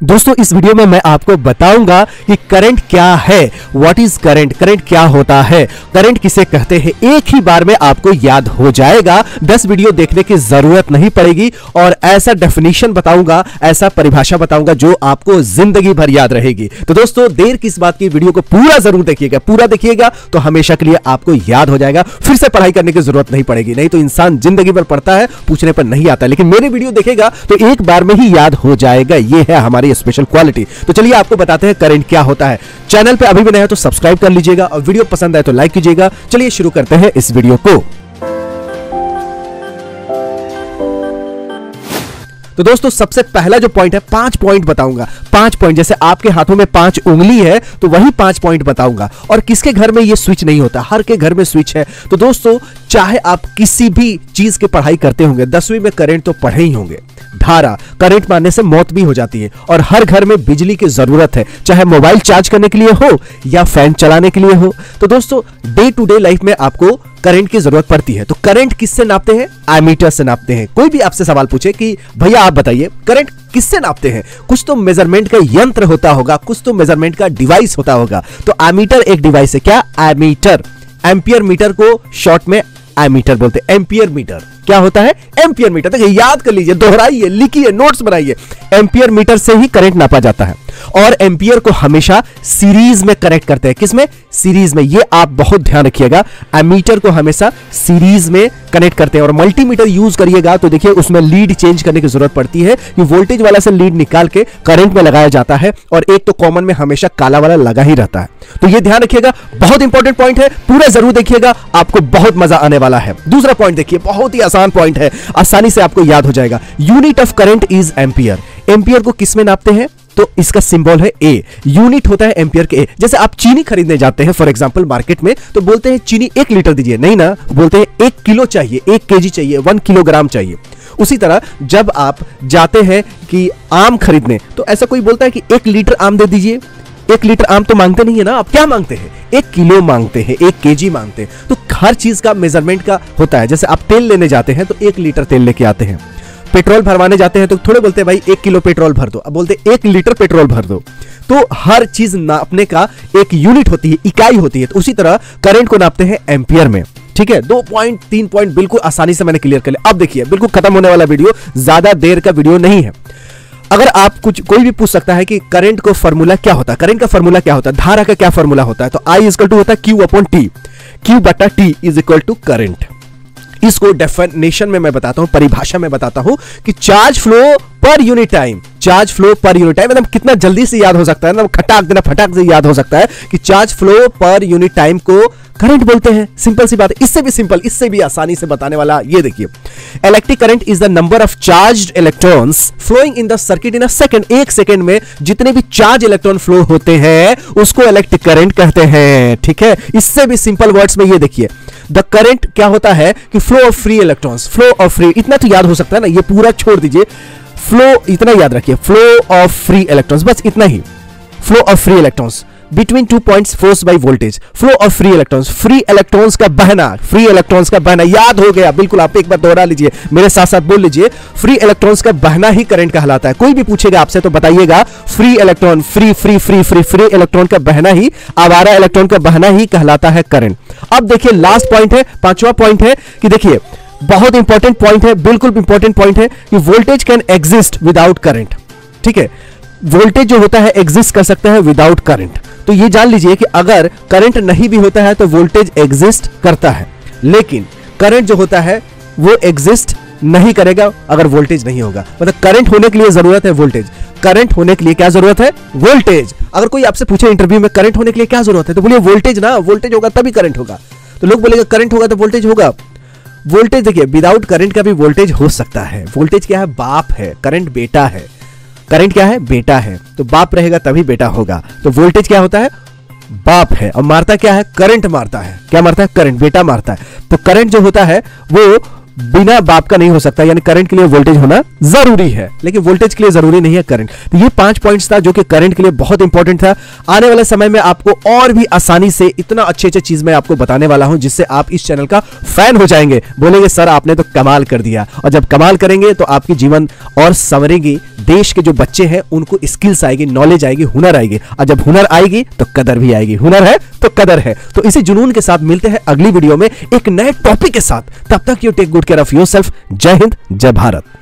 दोस्तों इस वीडियो में मैं आपको बताऊंगा कि करंट क्या है, व्हाट इज करंट, करंट क्या होता है, करंट किसे कहते हैं। एक ही बार में आपको याद हो जाएगा, 10 वीडियो देखने की जरूरत नहीं पड़ेगी और ऐसा डेफिनेशन बताऊंगा, ऐसा परिभाषा बताऊंगा जो आपको जिंदगी भर याद रहेगी। तो दोस्तों देर किस बात की, वीडियो को पूरा जरूर देखिएगा, पूरा देखिएगा तो हमेशा के लिए आपको याद हो जाएगा, फिर से पढ़ाई करने की जरूरत नहीं पड़ेगी। नहीं तो इंसान जिंदगी भर पढ़ता है, पूछने पर नहीं आता, लेकिन मेरे वीडियो देखेगा तो एक बार में ही याद हो जाएगा। यह है हमारी स्पेशल क्वालिटी। तो चलिए आपको बताते हैं करंट क्या होता है। चैनल पे अभी भी नए हो तो सब्सक्राइब कर लीजिएगा और वीडियो पसंद आए तो लाइक कीजिएगा। चलिए शुरू करते हैं इस वीडियो को। तो दोस्तों सबसे पहला जो पॉइंट है, 5 पॉइंट बताऊंगा। 5 पॉइंट, जैसे आपके हाथों में 5 उंगली है तो वही 5 पॉइंट बताऊंगा। और किसके घर में ये स्विच नहीं होता, हर के घर में स्विच है। तो दोस्तों चाहे आप किसी भी चीज की पढ़ाई करते होंगे, 10वीं में करंट तो पढ़े ही होंगे। धारा, करंट मारने से मौत भी हो जाती है और हर घर में बिजली की जरूरत है, चाहे मोबाइल चार्ज करने के लिए हो या फैन चलाने के लिए हो। तो दोस्तों डे टू डे लाइफ में आपको करंट की जरूरत पड़ती है। तो करंट किससे नापते हैं? एमीटर से नापते हैं। कोई भी आपसे सवाल पूछे कि भैया आप बताइए करंट किससे नापते हैं, कुछ तो मेजरमेंट का यंत्र होता होगा, कुछ तो मेजरमेंट का डिवाइस होता होगा। तो एमीटर एक डिवाइस है। क्या? एमीटर। एम्पियर मीटर को शॉर्ट में एमीटर बोलते हैं। एम्पियर मीटर क्या होता है? Ampere meter. देखिए याद कर लीजिए, दोहराइए, लिखिए, नोट्स बनाइए। एम्पियर मीटर से ही करंट नापा जाता है और एम्पियर को हमेशा सीरीज में कनेक्ट करते हैं। किसमें? सीरीज में। ये आप बहुत ध्यान रखिएगा, एमीटर को हमेशा सीरीज में कनेक्ट करते हैं। और मल्टीमीटर यूज करिएगा तो देखिए उसमें लीड चेंज करने की जरूरत पड़ती है कि वोल्टेज वाला से लीड निकाल के करंट में लगाया जाता है और एक तो कॉमन में हमेशा काला वाला लगा ही रहता है। तो ये ध्यान रखिएगा, बहुत इंपॉर्टेंट पॉइंट है, पूरा जरूर देखिएगा, आपको बहुत मजा आने वाला है। दूसरा पॉइंट देखिए, बहुत ही आसान पॉइंट है, आसानी से आपको याद हो जाएगा। Unit of current is ampere. Ampere को किस में नापते हैं? तो इसका सिंबल है ए। यूनिट होता है एम्पियर के ए। जैसे आप चीनी खरीदने जाते हैं फॉर एग्जांपल मार्केट में, तो बोलते हैं चीनी 1 लीटर दीजिए, नहीं ना, बोलते हैं 1 किलो चाहिए, 1 केजी चाहिए, 1 किलोग्राम चाहिए। उसी तरह जब आप जाते हैं कि आम खरीदने, तो ऐसा कोई बोलता है कि 1 लीटर आम दे दीजिए। 1 लीटर आम तो मांगते नहीं है ना, आप क्या मांगते हैं? 1 किलो मांगते हैं, 1 केजी मांगते हैं। तो हर चीज का मेजरमेंट का होता है। जैसे आप तेल लेने जाते हैं तो 1 लीटर तेल लेके आते हैं। पेट्रोल भरवाने जाते हैं तो थोड़े बोलते हैं भाई 1 किलो पेट्रोल भर दो, अब बोलते हैं 1 लीटर पेट्रोल भर दो। तो हर चीज नापने का एक यूनिट होती है, इकाई होती है। तो उसी तरह करंट को नापते हैं एम्पियर में। ठीक है, 2 पॉइंट 3 पॉइंट बिल्कुल आसानी से मैंने क्लियर कर लिया। अब देखिए बिल्कुल खत्म होने वाला वीडियो, ज्यादा देर का वीडियो नहीं है। अगर आप कोई भी पूछ सकता है कि करंट को फॉर्मूला क्या होता है, करंट का फॉर्मूला क्या होता है, धारा का क्या फॉर्मूला होता है, तो I इक्वल टू होता है Q अपॉन T। Q बटा T is equal to current. इसको डेफिनेशन में मैं बताता हूं, परिभाषा में बताता हूं कि चार्ज फ्लो पर यूनिट टाइम। चार्ज फ्लो पर यूनिट टाइम मतलब कितना जल्दी से याद हो सकता है ना, खटाक देना फटाक से याद हो सकता है कि चार्ज फ्लो पर यूनिट टाइम को करंट बोलते हैं। सिंपल सी बात है, इससे भी सिंपल, इससे भी आसानी से बताने वाला ये देखिए, electric current is the number of charged electrons flowing in the circuit in a second. 1 second में जितने भी चार्ज इलेक्ट्रॉन फ्लो होते हैं उसको इलेक्ट्रिक करंट कहते हैं। ठीक है, इससे भी सिंपल वर्ड्स में ये देखिए, द करंट क्या होता है कि flow of free electrons. Flow of free, इतना तो याद हो सकता है ना, ये पूरा छोड़ दीजिए, फ्लो इतना याद रखिए, फ्लो ऑफ फ्री इलेक्ट्रॉन्स, बस इतना ही। Flow of free electrons between 2 points forced by voltage. Flow of free electrons, free electrons का बहना, फ्री इलेक्ट्रॉन्स का बहना याद हो गया बिल्कुल। आप एक बार दोहरा लीजिए, मेरे साथ साथ बोल लीजिए, फ्री इलेक्ट्रॉन्स का बहना ही करंट कहलाता है। कोई भी पूछेगा आपसे तो बताइएगा free electron, free free free free free electron का बहना ही, आवारा इलेक्ट्रॉन का बहना ही कहलाता है करंट। अब देखिए लास्ट पॉइंट है, 5वां पॉइंट है कि देखिए बहुत इंपॉर्टेंट पॉइंट है, बिल्कुल इंपॉर्टेंट पॉइंट है कि voltage can exist without current. ठीक है, वोल्टेज जो होता है एग्जिस्ट कर सकता है विदाउट करंट। तो ये जान लीजिए कि अगर करंट नहीं भी होता है तो वोल्टेज एग्जिस्ट करता है, लेकिन करंट जो होता है वो एग्जिस्ट नहीं करेगा अगर वोल्टेज नहीं होगा। मतलब करंट होने के लिए जरूरत है वोल्टेज। करंट होने के लिए क्या जरूरत है? वोल्टेज। अगर कोई आपसे पूछे इंटरव्यू में करंट होने के लिए क्या जरूरत है, तो बोलिए वोल्टेज ना, वोल्टेज होगा तभी करंट होगा। तो लोग बोलेगा करंट होगा तो वोल्टेज होगा। वोल्टेज देखिए, विदाउट करंट का भी वोल्टेज हो सकता है। वोल्टेज क्या है? बाप है, करंट बेटा है। करंट क्या है? बेटा है। तो बाप रहेगा तभी बेटा होगा। तो वोल्टेज क्या होता है? बाप है। और मारता क्या है? करंट मारता है। क्या मारता है? करंट। बेटा मारता है। तो करंट जो होता है वो बिना बाप का नहीं हो सकता, यानी करंट के लिए वोल्टेज होना जरूरी है, लेकिन वोल्टेज के लिए जरूरी नहीं है करंट। तो ये 5 पॉइंट्स था जो कि करंट के लिए बहुत इंपॉर्टेंट था। आने वाले समय में आपको और भी आसानी से इतना अच्छे अच्छे चीज मैं आपको बताने वाला हूं जिससे आप इस चैनल का फैन हो जाएंगे, बोलेंगे सर आपने तो कमाल कर दिया। और जब कमाल करेंगे तो आपकी जीवन और संवरेगी, देश के जो बच्चे हैं उनको स्किल्स आएगी, नॉलेज आएगी, हुनर आएगी, और जब हुनर आएगी तो कदर भी आएगी। हुनर है तो कदर है। तो इसी जुनून के साथ मिलते हैं अगली वीडियो में एक नए टॉपिक के साथ। तब तक you take good care of yourself. जय हिंद, जय भारत।